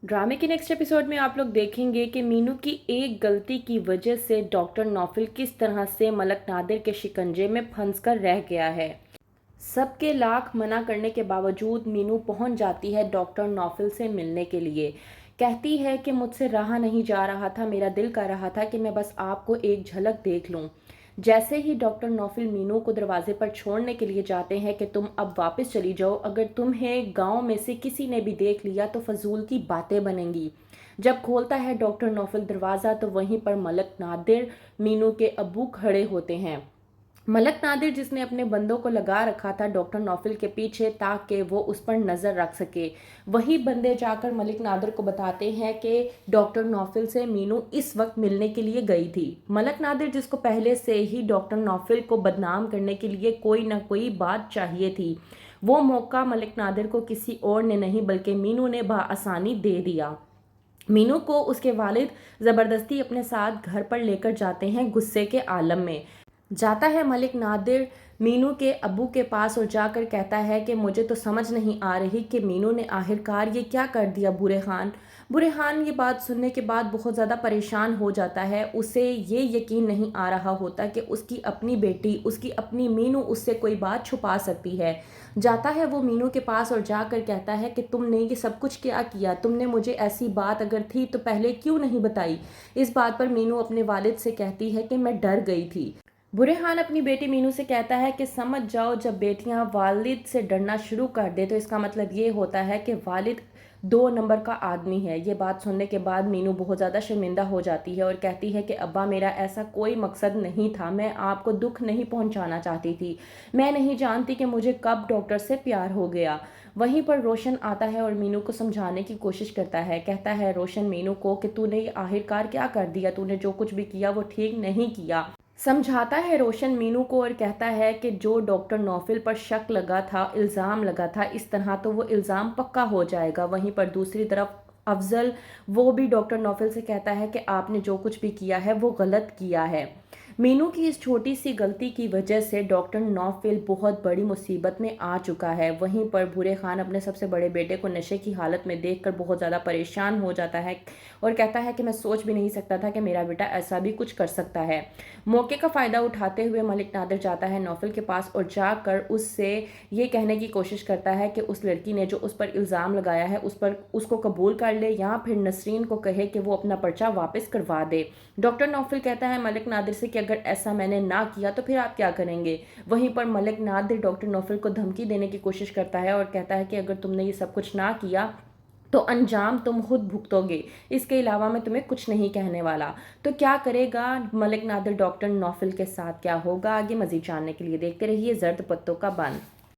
ड्रामे के next episode में आप लोग देखेंगे कि मीनू की एक गलती की वजह से डॉक्टर नौफिल किस तरह से मलक नादिर के शिकंजे में फंसकर रह गया है। सबके लाख मना करने के बावजूद मीनू पहुंच जाती है डॉक्टर नौफिल से मिलने के लिए। कहती है कि मुझसे रहा नहीं जा रहा था, मेरा दिल कर रहा था कि मैं बस आपको एक झलक देख लूं। जैसे ही डॉक्टर नौफिल मीनू को दरवाजे पर छोड़ने के लिए जाते हैं कि तुम अब वापस चली जाओ, अगर तुम्हें गांव में से किसी ने भी देख लिया तो फजूल की बातें बनेंगी। जब खोलता है डॉक्टर नौफिल दरवाज़ा तो वहीं पर मलक नादिर मीनू के अब्बू खड़े होते हैं। मलक नादिर जिसने अपने बंदों को लगा रखा था डॉक्टर नौफिल के पीछे ताकि वो उस पर नज़र रख सके, वही बंदे जाकर मलिक नादिर को बताते हैं कि डॉक्टर नौफिल से मीनू इस वक्त मिलने के लिए गई थी। मलक नादिर जिसको पहले से ही डॉक्टर नौफिल को बदनाम करने के लिए कोई ना कोई बात चाहिए थी, वो मौका मलिक नादिर को किसी और ने नहीं बल्कि मीनू ने बआसानी दे दिया। मीनू को उसके वालिद ज़बरदस्ती अपने साथ घर पर लेकर जाते हैं गुस्से के आलम में। जाता है मलिक नादिर मीनू के अब्बू के पास और जाकर कहता है कि मुझे तो समझ नहीं आ रही कि मीनू ने आखिरकार ये क्या कर दिया बुरे खान। बुरे खान ये बात सुनने के बाद बहुत ज़्यादा परेशान हो जाता है। उसे ये यकीन नहीं आ रहा होता कि उसकी अपनी बेटी, उसकी अपनी मीनू उससे कोई बात छुपा सकती है। जाता है वो मीनू के पास और जाकर कहता है कि तुमने ये सब कुछ क्या किया, तुमने मुझे ऐसी बात अगर थी तो पहले क्यों नहीं बताई। इस बात पर मीनू अपने वालिद से कहती है कि मैं डर गई थी। बुरे खान अपनी बेटी मीनू से कहता है कि समझ जाओ, जब बेटियां वालिद से डरना शुरू कर दे तो इसका मतलब ये होता है कि वालिद 2 नंबर का आदमी है। ये बात सुनने के बाद मीनू बहुत ज़्यादा शर्मिंदा हो जाती है और कहती है कि अब्बा मेरा ऐसा कोई मकसद नहीं था, मैं आपको दुख नहीं पहुंचाना चाहती थी, मैं नहीं जानती कि मुझे कब डॉक्टर से प्यार हो गया। वहीं पर रोशन आता है और मीनू को समझाने की कोशिश करता है। कहता है रोशन मीनू को कि तूने ये आखिरकार क्या कर दिया, तूने जो कुछ भी किया वो ठीक नहीं किया। समझाता है रोशन मीनू को और कहता है कि जो डॉक्टर नौफिल पर शक लगा था, इल्ज़ाम लगा था, इस तरह तो वो इल्ज़ाम पक्का हो जाएगा। वहीं पर दूसरी तरफ अफजल, वो भी डॉक्टर नौफिल से कहता है कि आपने जो कुछ भी किया है वो गलत किया है। मीनू की इस छोटी सी गलती की वजह से डॉक्टर नौफिल बहुत बड़ी मुसीबत में आ चुका है। वहीं पर बुरे खान अपने सबसे बड़े बेटे को नशे की हालत में देखकर बहुत ज़्यादा परेशान हो जाता है और कहता है कि मैं सोच भी नहीं सकता था कि मेरा बेटा ऐसा भी कुछ कर सकता है। मौके का फ़ायदा उठाते हुए मलिक नादिर जाता है नौफिल के पास और जाकर उससे ये कहने की कोशिश करता है कि उस लड़की ने जो उस पर इल्ज़ाम लगाया है उस पर उसको कबूल कर ले या फिर नसरीन को कहे कि वो अपना पर्चा वापस करवा दे। डॉक्टर नौफिल कहता है मलिक नादिर से कि अगर ऐसा मैंने ना किया तो फिर आप क्या करेंगे। वहीं पर मलिक नादिर डॉक्टर नौफिल को धमकी देने की कोशिश करता है और कहता है कि अगर तुमने ये सब कुछ ना किया तो अंजाम तुम खुद भुगतोगे, इसके अलावा मैं तुम्हें कुछ नहीं कहने वाला। तो क्या करेगा मलिक नादिर डॉक्टर नौफिल के साथ, क्या होगा आगे, मजीद जानने के लिए देखते रहिए जर्द पत्तों का बन।